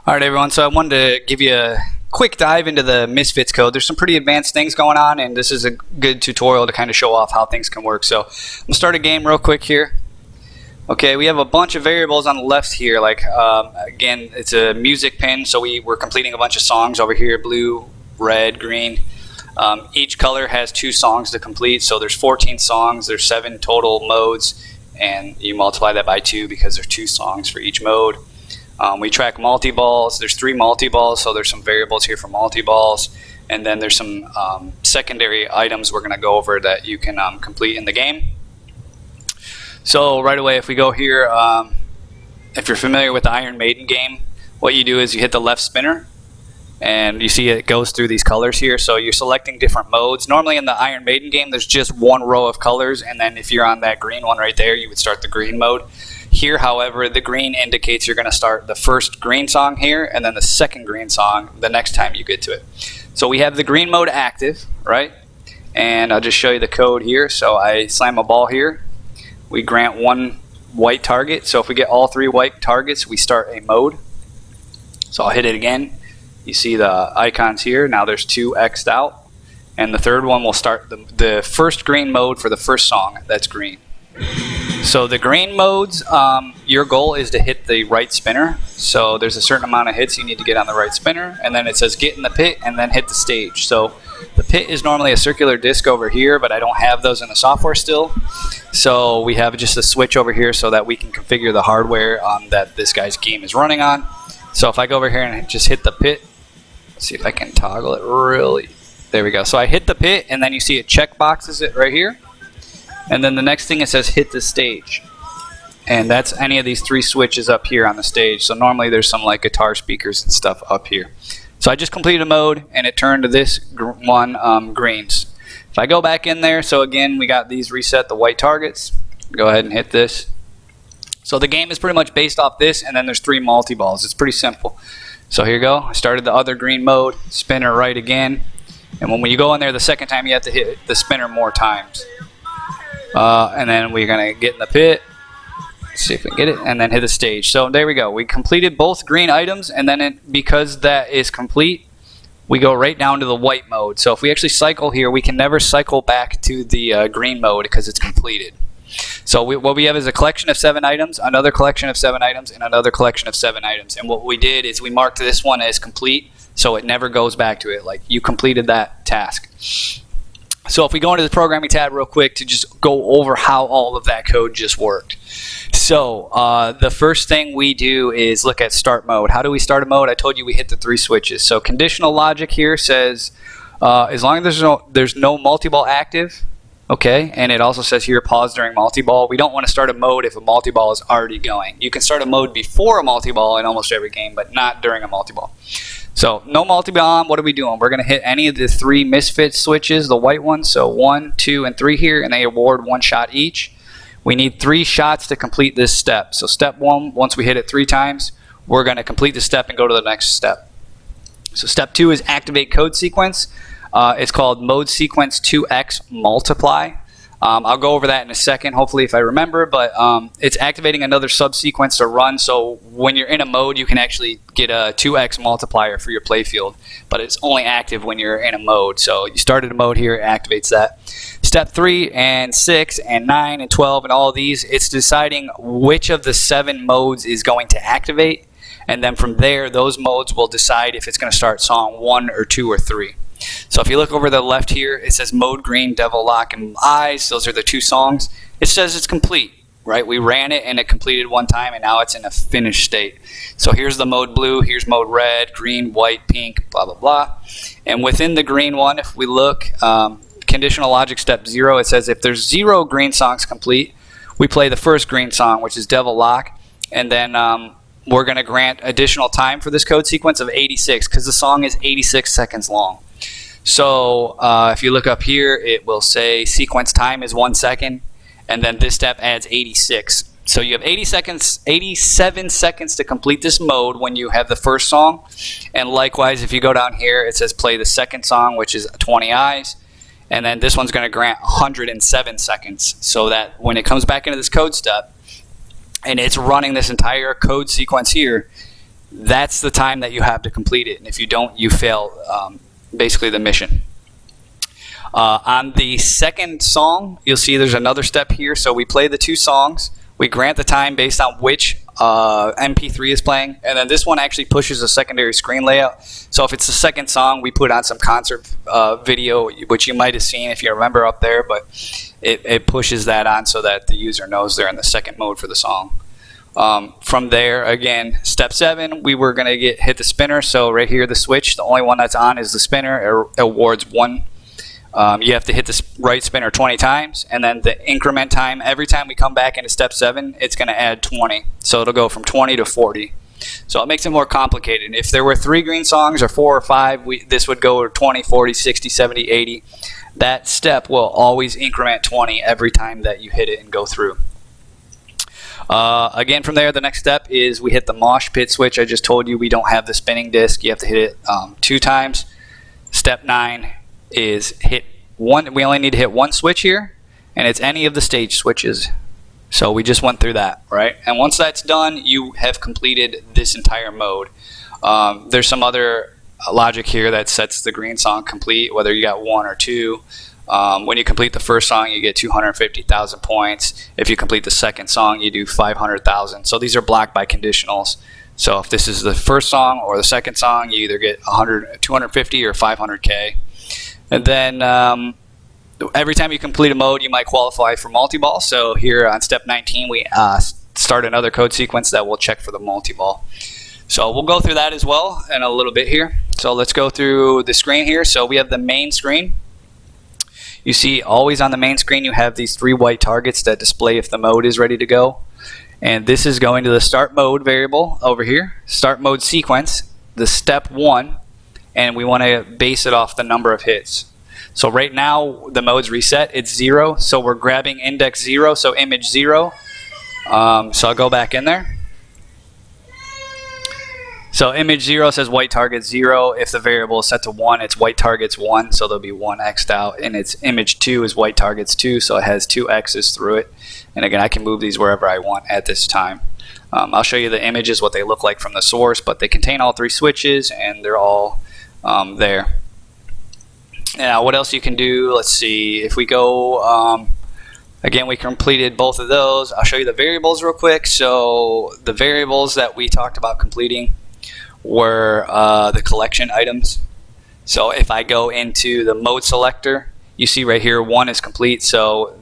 All right, everyone. So I wanted to give you a quick dive into the Misfits code. There's some pretty advanced things going on, and this is a good tutorial to kind of show off how things can work. So I'm going to start a game real quick here. Okay, we have a bunch of variables on the left here. Like, again, it's a music pin, so we're completing a bunch of songs over here, blue, red, green. Each color has 2 songs to complete, so there's 14 songs. There's 7 total modes, and you multiply that by 2 because there's 2 songs for each mode. We track multi-balls. There's 3 multi-balls, so there's some variables here for multi-balls. And then there's some secondary items we're going to go over that you can complete in the game. So right away, if we go here, if you're familiar with the Iron Maiden game, what you do is you hit the left spinner, and you see it goes through these colors here. So you're selecting different modes. Normally in the Iron Maiden game, there's just one row of colors, and then if you're on that green one right there, you would start the green mode. Here, however, the green indicates you're going to start the first green song here and then the second green song the next time you get to it. So we have the green mode active, right? And I'll just show you the code here. So I slam a ball here. We grant 1 white target. So if we get all 3 white targets, we start a mode. So I'll hit it again. You see the icons here. Now there's 2 X'd out. And the third one will start the first green mode for the first song. That's green. So the green modes, your goal is to hit the right spinner. So there's a certain amount of hits you need to get on the right spinner. And then it says get in the pit and then hit the stage. So the pit is normally a circular disc over here, but I don't have those in the software still. So we have just a switch over here so that we can configure the hardware that this guy's game is running on. So if I go over here and just hit the pit, let's see if I can toggle it really. There we go. So I hit the pit, and then you see it check boxes it right here. And then the next thing it says hit the stage. And that's any of these 3 switches up here on the stage. So normally there's some like guitar speakers and stuff up here. So I just completed a mode, and it turned to this one greens. If I go back in there, so again we got these reset, the white targets. Go ahead and hit this. So the game is pretty much based off this, and then there's 3 multi-balls. It's pretty simple. So here you go. I started the other green mode, spinner right again. And when you go in there the second time, you have to hit the spinner more times. And then we're going to get in the pit, see if we can get it, and then hit the stage. So there we go. We completed both green items, and then because that is complete, we go right down to the white mode. So if we actually cycle here, we can never cycle back to the green mode because it's completed. So what we have is a collection of 7 items, another collection of 7 items, and another collection of 7 items. And what we did is we marked this one as complete, so it never goes back to it. Like, you completed that task. So if we go into the programming tab real quick to just go over how all of that code just worked. So the first thing we do is look at start mode. How do we start a mode? I told you we hit the 3 switches. So conditional logic here says as long as there's no multi-ball active, okay, and it also says here pause during multi-ball. We don't want to start a mode if a multi-ball is already going. You can start a mode before a multi-ball in almost every game, but not during a multi-ball. So no multi-ball on. What are we doing? We're going to hit any of the 3 Misfits switches, the white ones. So 1, 2, and 3 here, and they award 1 shot each. We need 3 shots to complete this step. So step 1, once we hit it 3 times, we're going to complete the step and go to the next step. So step 2 is activate code sequence. It's called mode sequence 2x multiply. I'll go over that in a second, hopefully, if I remember, but it's activating another subsequence to run, so when you're in a mode, you can actually get a 2x multiplier for your playfield, but it's only active when you're in a mode. So you started a mode here, it activates that. Step 3 and 6 and 9 and 12 and all of these, it's deciding which of the 7 modes is going to activate, and then from there, those modes will decide if it's going to start song 1 or 2 or 3. So if you look over the left here, it says Mode Green, Devil Lock, and Eyes. Those are the 2 songs. It says it's complete, right? We ran it and it completed 1 time, and now it's in a finished state. So here's the mode blue, here's mode red, green, white, pink, blah, blah, blah. And within the green one, if we look, conditional logic step 0, it says if there's 0 green songs complete, we play the first green song, which is Devil Lock, and then we're going to grant additional time for this code sequence of 86 because the song is 86 seconds long. So if you look up here, it will say sequence time is 1 second, and then this step adds 86. So you have 87 seconds to complete this mode when you have the first song. And likewise, if you go down here, it says play the second song, which is 20 Eyes. And then this one's going to grant 107 seconds, so that when it comes back into this code step, and it's running this entire code sequence here, that's the time that you have to complete it. And if you don't, you fail basically the mission. On the second song, you'll see there's another step here. So we play the 2 songs. We grant the time based on which MP3 is playing. And then this one actually pushes a secondary screen layout. So if it's the second song, we put on some concert video, which you might have seen if you remember up there. But it pushes that on so that the user knows they're in the second mode for the song. From there, again, step 7, we were going to hit the spinner. So right here, the switch, the only one that's on is the spinner. It awards 1. You have to hit the right spinner 20 times, and then the increment time, every time we come back into step 7, it's going to add 20. So it'll go from 20 to 40. So it makes it more complicated. If there were 3 green songs or 4 or 5, this would go to 20, 40, 60, 70, 80. That step will always increment 20 every time that you hit it and go through. Again, from there, the next step is we hit the mosh pit switch. I just told you we don't have the spinning disc. You have to hit it 2 times. Step 9 is hit 1. We only need to hit 1 switch here, and it's any of the stage switches. So we just went through that, right? And once that's done, you have completed this entire mode. There's some other logic here that sets the green song complete, whether you got 1 or 2. When you complete the first song, you get 250,000 points. If you complete the second song, you do 500,000. So these are blocked by conditionals. So if this is the first song or the second song, you either get 250 or 500K. And then every time you complete a mode, you might qualify for multi-ball. So here on step 19, we start another code sequence that will check for the multi-ball. So we'll go through that as well in a little bit here. So let's go through the screen here. So we have the main screen. You see always on the main screen you have these 3 white targets that display if the mode is ready to go. And this is going to the start mode variable over here. Start mode sequence, the step 1, and we want to base it off the number of hits. So right now the mode's reset, it's 0, so we're grabbing index 0, so image 0. So I'll go back in there. So image 0 says white target 0. If the variable is set to 1, it's white targets 1, so there'll be 1 x'd out. And its image 2 is white targets 2, so it has 2 x's through it. And again, I can move these wherever I want at this time. I'll show you the images, what they look like from the source, but they contain all 3 switches, and they're all there. Now, what else you can do? Let's see. If we go, again, we completed both of those. I'll show you the variables real quick. So the variables that we talked about completing were the collection items. So if I go into the mode selector, you see right here 1 is complete. So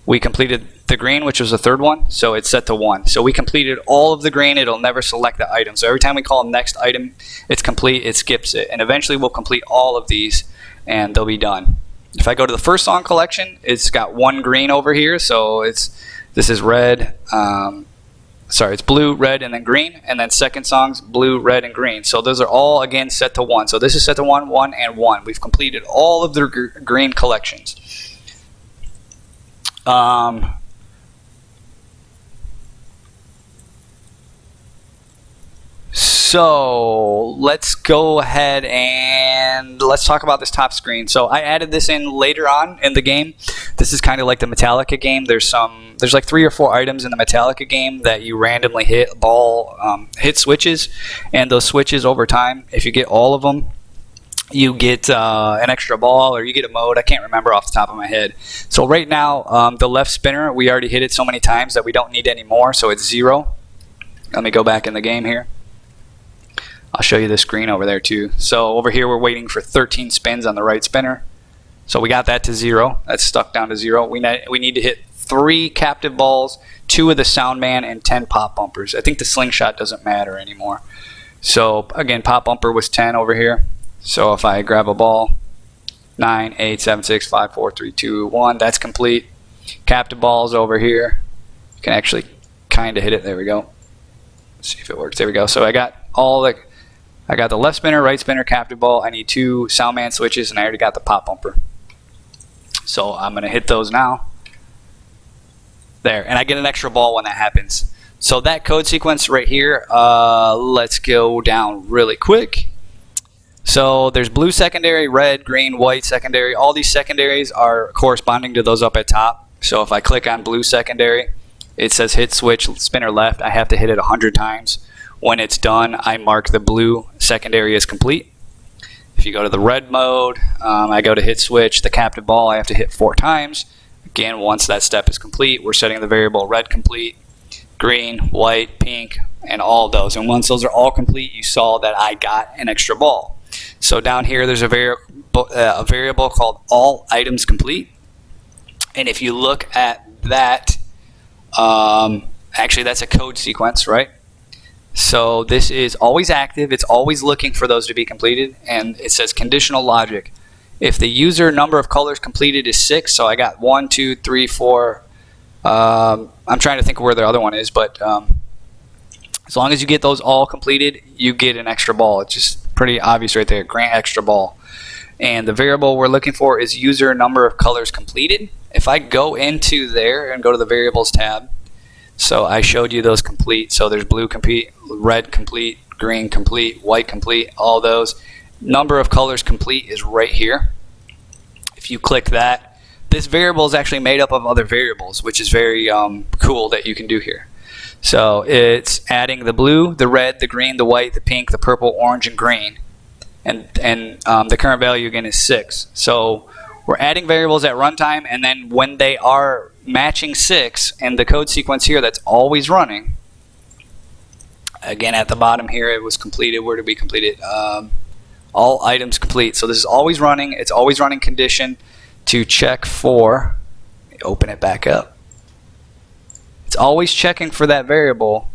we completed the green, which was the 3rd one, so it's set to 1. So we completed all of the green. It'll never select the item. So every time we call next item, it's complete, it skips it. And eventually we'll complete all of these and they'll be done. If I go to the first song collection, it's got 1 green over here. So this is red. It's blue, red, and then green, and then second song's blue, red, and green. So those are all, again, set to 1. So this is set to 1, 1, and 1. We've completed all of the green collections. So let's go ahead and let's talk about this top screen. So I added this in later on in the game. This is kind of like the Metallica game. There's like 3 or 4 items in the Metallica game that you randomly hit switches, and those switches over time, if you get all of them, you get an extra ball or you get a mode. I can't remember off the top of my head. So right now, the left spinner, we already hit it so many times that we don't need any more, so it's 0. Let me go back in the game here. I'll show you the screen over there too. So over here we're waiting for 13 spins on the right spinner. So we got that to 0. That's stuck down to 0. We need to hit 3 captive balls, 2 of the sound man, and 10 pop bumpers. I think the slingshot doesn't matter anymore. So again, pop bumper was 10 over here. So if I grab a ball, 9, 8, 7, 6, 5, 4, 3, 2, 1, that's complete. Captive balls over here. You can actually kind of hit it. There we go. Let's see if it works. There we go. So I got the left spinner, right spinner, captive ball. I need 2 soundman switches, and I already got the pop bumper. So I'm going to hit those now. There, and I get an extra ball when that happens. So that code sequence right here, let's go down really quick. So there's blue secondary, red, green, white secondary. All these secondaries are corresponding to those up at top. So if I click on blue secondary, it says hit switch, spinner left. I have to hit it 100 times. When it's done, I mark the blue secondary as complete. If you go to the red mode, I go to hit switch. The captive ball I have to hit 4 times. Again, once that step is complete, we're setting the variable red complete, green, white, pink, and all of those. And once those are all complete, you saw that I got an extra ball. So down here, there's a variable called all items complete. And if you look at that, actually that's a code sequence, right? So this is always active. It's always looking for those to be completed. And it says conditional logic. If the user number of colors completed is 6, so I got 1, 2, 3, 4. I'm trying to think of where the other one is, but as long as you get those all completed, you get an extra ball. It's just pretty obvious right there, grant extra ball. And the variable we're looking for is user number of colors completed. If I go into there and go to the variables tab, so I showed you those complete. So there's blue complete, red complete, green complete, white complete, all those. Number of colors complete is right here. If you click that, this variable is actually made up of other variables, which is very cool that you can do here. So it's adding the blue, the red, the green, the white, the pink, the purple, orange, and green. And the current value again is 6. So we're adding variables at runtime, and then when they are matching 6 and the code sequence here that's always running, again at the bottom here it was completed. Where did we complete it? All items complete. So this is always running. It's always running condition to check for, open it back up. It's always checking for that variable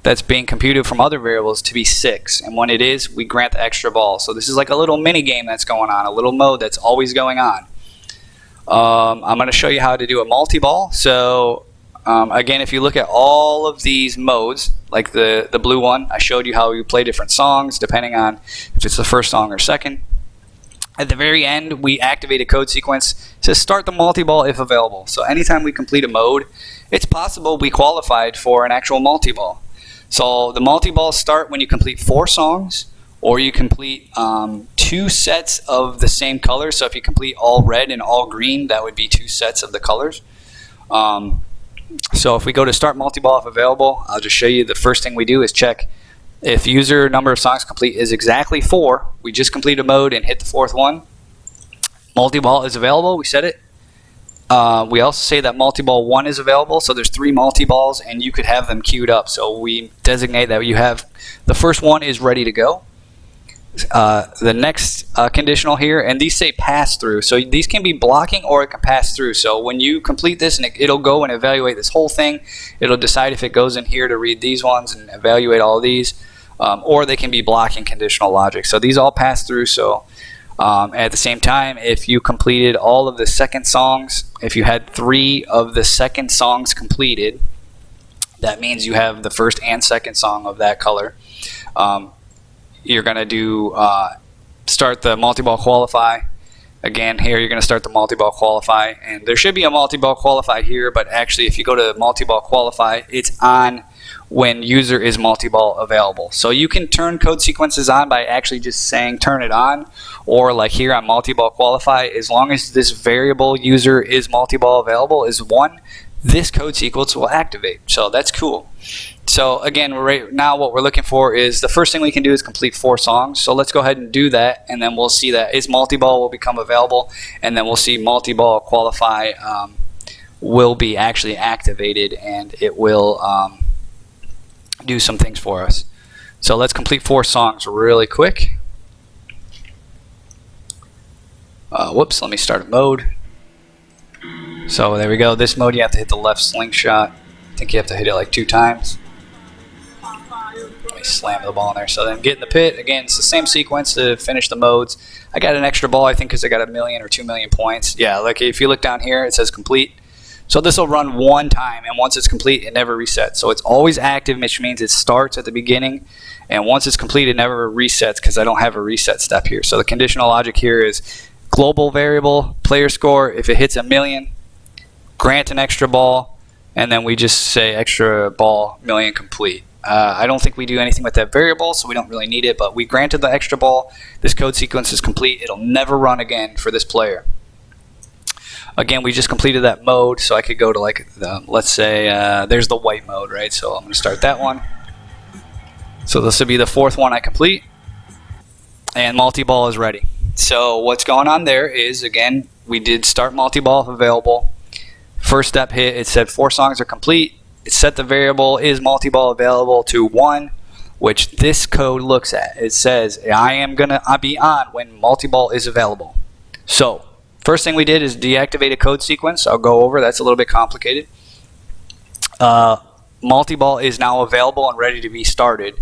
that's being computed from other variables to be 6. And when it is, we grant the extra ball. So this is like a little mini game that's going on, a little mode that's always going on. I'm going to show you how to do a multi-ball. So again, if you look at all of these modes, like the blue one, I showed you how you play different songs depending on if it's the first song or second. At the very end, we activate a code sequence. It says start the multi-ball if available. So anytime we complete a mode, it's possible we qualified for an actual multi-ball. So the multi-balls start when you complete 4 songs, or you complete 2 sets of the same color. So if you complete all red and all green, that would be 2 sets of the colors. So if we go to start multi-ball if available, I'll just show you the first thing we do is check if user number of songs complete is exactly 4. We just complete a mode and hit the 4th one. Multi-ball is available. We set it. We also say that multi-ball 1 is available, so there's 3 multi-balls and you could have them queued up. So we designate that you have the first one is ready to go. The next conditional here, and these say pass through, so these can be blocking or it can pass through. So when you complete this, and it'll go and evaluate this whole thing, it'll decide if it goes in here to read these ones and evaluate all these, or they can be blocking conditional logic. So these all pass through. So at the same time, if you completed all of the second songs, if you had 3 of the second songs completed, that means you have the first and second song of that color. You're going to do start the multi-ball qualify. Again, here you're going to start the multi-ball qualify, and there should be a multi-ball qualify here, but actually if you go to multi-ball qualify, it's on when user is multi-ball available. So you can turn code sequences on by actually just saying turn it on, or like here on multi-ball qualify, as long as this variable user is multi-ball available is 1, this code sequence will activate. So that's cool. So again, right now what we're looking for is the first thing we can do is complete 4 songs. So let's go ahead and do that, and then we'll see that is multi-ball will become available, and then we'll see multi-ball qualify will be actually activated, and it will do some things for us. So let's complete 4 songs really quick. Whoops, let me start a mode. So there we go. This mode you have to hit the left slingshot. I think you have to hit it like 2 times. Let me slam the ball in there. So then get in the pit. Again, it's the same sequence to finish the modes. I got an extra ball, I think, because I got 1 million or 2 million points. Yeah, like if you look down here, it says complete. So this will run 1 time, and once it's complete, it never resets. So it's always active, which means it starts at the beginning, and once it's complete, it never resets because I don't have a reset step here. So the conditional logic here is global variable, player score. If it hits 1 million, grant an extra ball, and then we just say extra ball, million complete. I don't think we do anything with that variable, so we don't really need it, but we granted the extra ball. This code sequence is complete. It'll never run again for this player. Again, we just completed that mode, so I could go to like, let's say, there's the white mode, right? So I'm going to start that one. So this will be the fourth one I complete, and multi-ball is ready. So what's going on there is, again, we did start multi-ball available. First step hit, it said 4 songs are complete. It set the variable is multi-ball available to 1, which this code looks at. It says I am gonna be on when multi-ball is available. So first thing we did is deactivate a code sequence. I'll go over, that's a little bit complicated. Multi-ball is now available and ready to be started.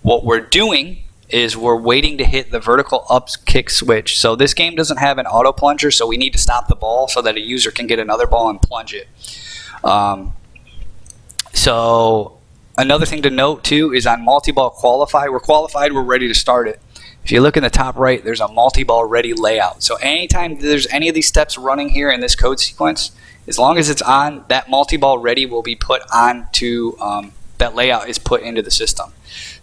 What we're doing is we're waiting to hit the vertical up kick switch. So this game doesn't have an auto plunger, so we need to stop the ball so that a user can get another ball and plunge it. So another thing to note too is on multi-ball qualify, we're qualified, we're ready to start it. If you look in the top right, there's a multi-ball ready layout. So anytime there's any of these steps running here in this code sequence, as long as it's on, that multi-ball ready will be put onto, that layout is put into the system.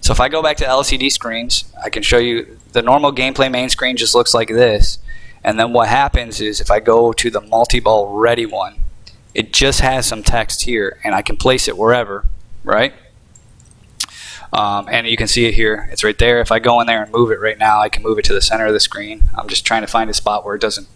So if I go back to LCD screens, I can show you the normal gameplay main screen just looks like this. And then what happens is if I go to the multi-ball ready one, it just has some text here, and I can place it wherever, right? And you can see it here. It's right there. If I go in there and move it right now, I can move it to the center of the screen. I'm just trying to find a spot where it doesn't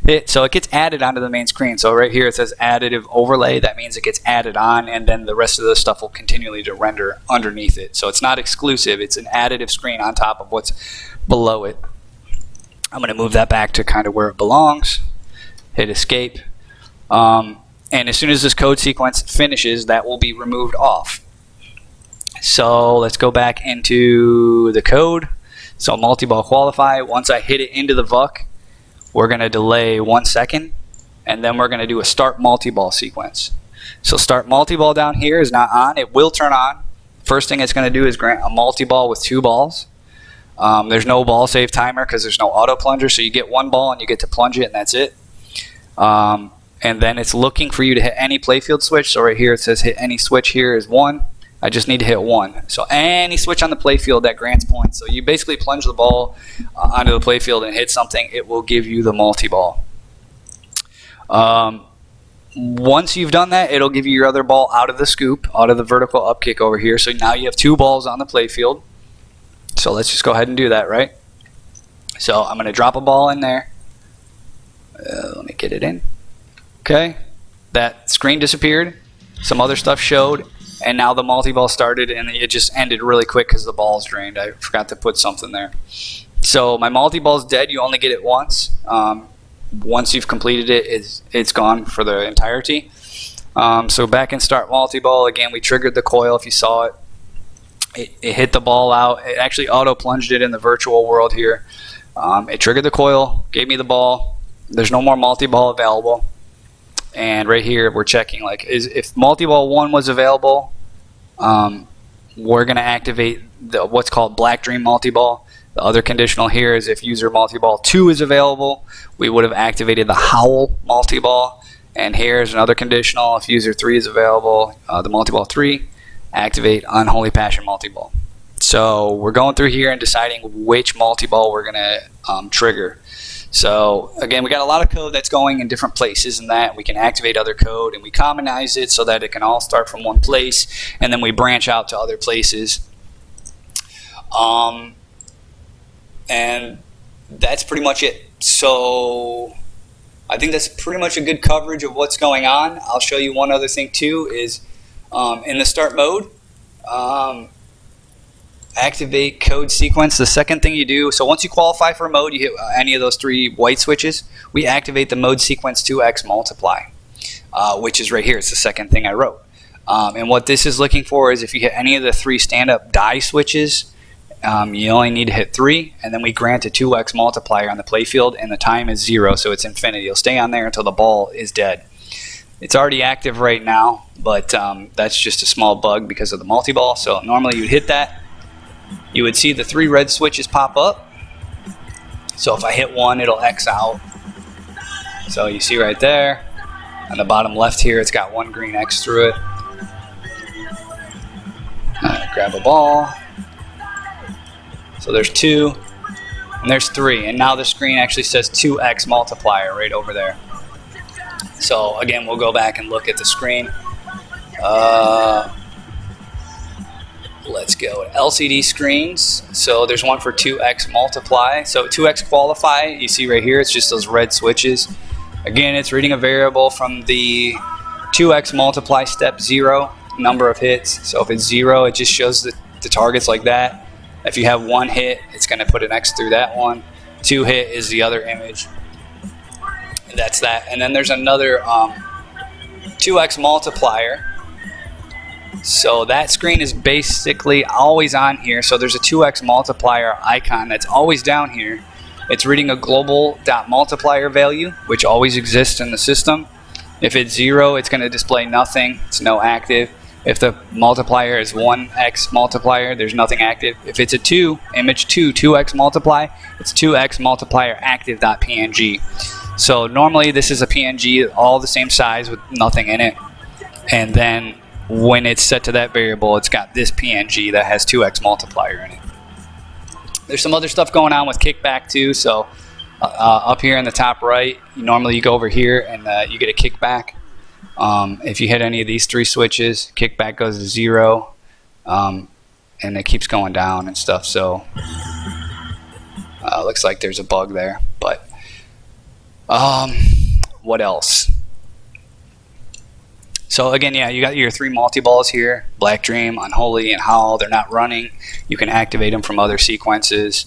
hit. So it gets added onto the main screen. So right here it says additive overlay. That means it gets added on, and then the rest of the stuff will continually to render underneath it. So it's not exclusive. It's an additive screen on top of what's below it. I'm going to move that back to kind of where it belongs. Hit escape. And as soon as this code sequence finishes, that will be removed off. So let's go back into the code. So multi-ball qualify. Once I hit it into the VUC, we're going to delay 1 second, and then we're going to do a start multi-ball sequence. So start multi-ball down here is not on. It will turn on. First thing it's going to do is grant a multi-ball with 2 balls. There's no ball save timer because there's no auto plunger, so you get 1 ball and you get to plunge it, and that's it. And then it's looking for you to hit any playfield switch. So right here it says hit any switch here is 1. I just need to hit 1. So any switch on the playfield that grants points. So you basically plunge the ball onto the playfield and hit something, it will give you the multi-ball. Once you've done that, it'll give you your other ball out of the scoop, out of the vertical up kick over here. So now you have 2 balls on the playfield. So let's just go ahead and do that, right? So I'm going to drop a ball in there. Let me get it in. Okay. That screen disappeared. Some other stuff showed. And now the multi-ball started, and it just ended really quick because the ball's drained. I forgot to put something there. So my multi-ball's dead. You only get it once. Once you've completed it, it's gone for the entirety. So back in start multi-ball, again, we triggered the coil if you saw it. It hit the ball out. It actually auto-plunged it in the virtual world here. It triggered the coil, gave me the ball. There's no more multi-ball available. And right here, we're checking, like, if multi-ball 1 was available, we're going to activate what's called Black Dream multi-ball. The other conditional here is if user multi-ball 2 is available, we would have activated the Howl multi-ball. And here's another conditional. If user 3 is available, the multi-ball 3, activate Unholy Passion multi-ball. So we're going through here and deciding which multi-ball we're going to trigger. So again, we got a lot of code that's going in different places, and that we can activate other code, and we commonize it so that it can all start from one place, and then we branch out to other places. And that's pretty much it. So I think that's pretty much a good coverage of what's going on. I'll show you one other thing too is in the start mode, activate code sequence. The second thing you do, so once you qualify for a mode, you hit any of those 3 white switches, we activate the mode sequence 2x multiply, which is right here. It's the second thing I wrote. And what this is looking for is if you hit any of the 3 stand-up die switches, you only need to hit 3, and then we grant a 2x multiplier on the playfield, and the time is 0, so it's infinity. It'll stay on there until the ball is dead. It's already active right now, but that's just a small bug because of the multi-ball. So normally you'd hit that. You would see the 3 red switches pop up. So if I hit 1, it'll X out. So you see right there, on the bottom left here, it's got 1 green X through it. Grab a ball. So there's 2, and there's 3, and now the screen actually says 2x multiplier right over there. So again, we'll go back and look at the screen. Let's go. LCD screens. So there's one for 2x multiply. So 2x qualify, you see right here, it's just those red switches. Again, it's reading a variable from the 2x multiply step 0, number of hits. So if it's 0, it just shows the targets like that. If you have 1 hit, it's going to put an X through that one. 2 hit is the other image. That's that. And then there's another 2x multiplier. So that screen is basically always on here. So there's a 2x multiplier icon that's always down here. It's reading a global dot multiplier value, which always exists in the system. If it's 0, it's going to display nothing. It's no active. If the multiplier is 1x multiplier, there's nothing active. If it's a 2, image 2, 2x multiply, it's 2x multiplier active.png. So normally this is a PNG, all the same size with nothing in it. And then when it's set to that variable, it's got this PNG that has 2x multiplier in it. There's some other stuff going on with kickback too. So up here in the top right, normally you go over here and you get a kickback. If you hit any of these 3 switches, kickback goes to 0, and it keeps going down and stuff. So looks like there's a bug there. But what else? So again, yeah, you got your 3 multi-balls here, Black Dream, Unholy, and Howl. They're not running. You can activate them from other sequences.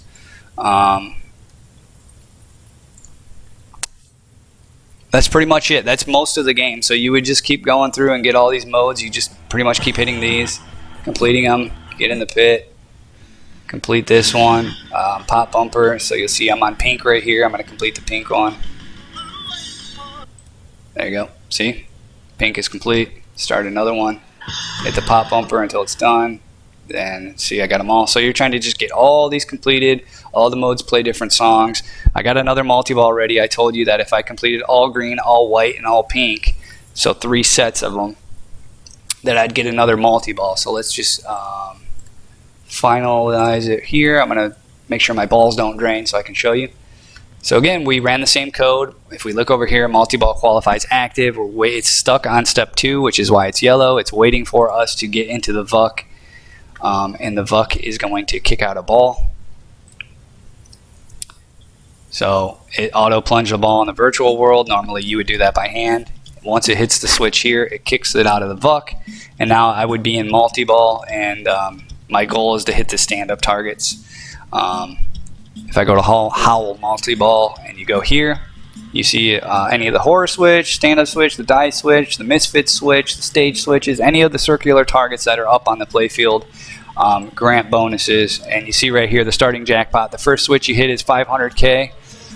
That's pretty much it. That's most of the game. So you would just keep going through and get all these modes. You just pretty much keep hitting these, completing them, get in the pit, complete this one, pop bumper. So you'll see I'm on pink right here. I'm going to complete the pink one. There you go. See? Pink is complete. Start another one. Hit the pop bumper until it's done. Then see, I got them all. So you're trying to just get all these completed. All the modes play different songs. I got another multi-ball ready. I told you that if I completed all green, all white, and all pink, so 3 sets of them, that I'd get another multi-ball. So let's just finalize it here. I'm going to make sure my balls don't drain so I can show you. So again, we ran the same code. If we look over here, multi-ball qualifies active. It's stuck on step 2, which is why it's yellow. It's waiting for us to get into the VUC. And the VUC is going to kick out a ball. So it auto plunge the ball in the virtual world. Normally you would do that by hand. Once it hits the switch here, it kicks it out of the VUC. And now I would be in multi-ball, and my goal is to hit the stand-up targets. If I go to Howl multi-ball and you go here, you see any of the horror switch, stand-up switch, the die switch, the Misfits switch, the stage switches, any of the circular targets that are up on the playfield grant bonuses. And you see right here the starting jackpot. The first switch you hit is 500K,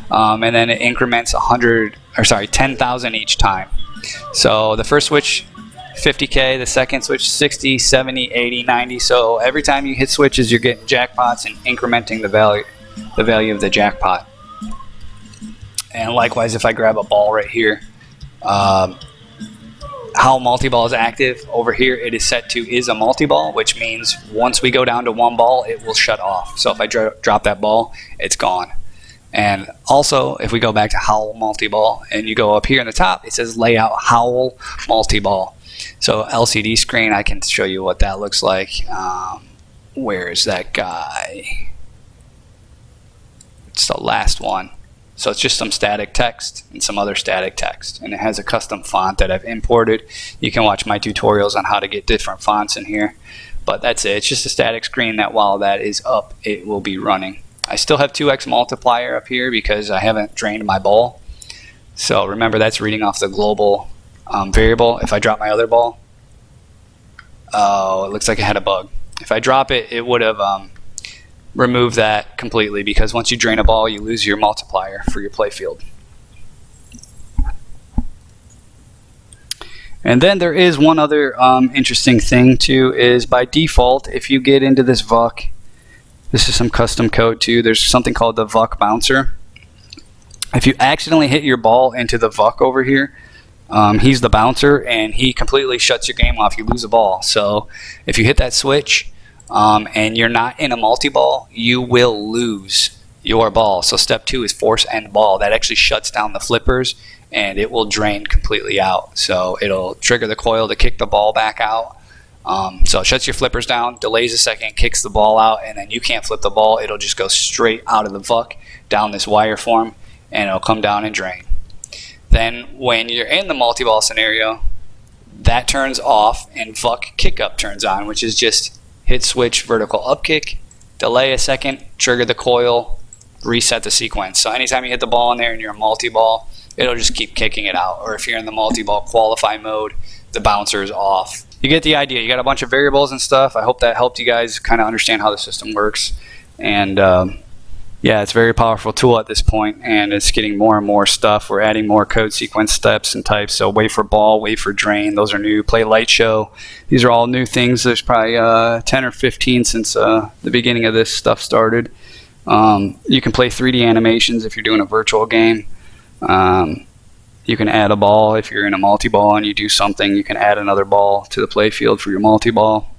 and then it increments 10,000 each time. So the first switch, 50K, the second switch, 60, 70, 80, 90. So every time you hit switches, you're getting jackpots and incrementing the value of the jackpot. And likewise, if I grab a ball right here, how multi-ball is active over here, it is set to is a multi-ball, which means once we go down to 1 ball, it will shut off. So if I drop that ball, it's gone. And also, if we go back to Howl multi-ball and you go up here in the top, it says layout Howl multi-ball. So LCD screen, I can show you what that looks like. Where is that guy? It's the last one. So it's just some static text and some other static text. And it has a custom font that I've imported. You can watch my tutorials on how to get different fonts in here. But that's it. It's just a static screen that while that is up, it will be running. I still have 2x multiplier up here because I haven't drained my ball. So remember, that's reading off the global variable. If I drop my other ball, oh, it looks like it had a bug. If I drop it, it would have removed that completely, because once you drain a ball, you lose your multiplier for your playfield. And then there is one other interesting thing too, is by default, if you get into this VUC, this is some custom code too, there's something called the VUC bouncer. If you accidentally hit your ball into the VUC over here, he's the bouncer and he completely shuts your game off. You lose a ball. So if you hit that switch and you're not in a multi-ball, you will lose your ball. So step 2 is force end ball. That actually shuts down the flippers and it will drain completely out. So it'll trigger the coil to kick the ball back out. So it shuts your flippers down, delays a second, kicks the ball out, and then you can't flip the ball. It'll just go straight out of the VUC down this wire form, and it'll come down and drain. Then when you're in the multi-ball scenario, that turns off and VUC kick up turns on, which is just hit switch vertical up kick, delay a second, trigger the coil, reset the sequence. So anytime you hit the ball in there and you're a multi-ball, it'll just keep kicking it out. Or if you're in the multi-ball qualify mode, the bouncer is off. You get the idea. You got a bunch of variables and stuff. I hope that helped you guys kind of understand how the system works. And yeah, it's a very powerful tool at this point, and it's getting more and more stuff. We're adding more code sequence steps and types. So wait for ball, wait for drain. Those are new. Play light show. These are all new things. There's probably 10 or 15 since the beginning of this stuff started. You can play 3D animations if you're doing a virtual game. You can add a ball if you're in a multi-ball and you do something. You can add another ball to the play field for your multi-ball.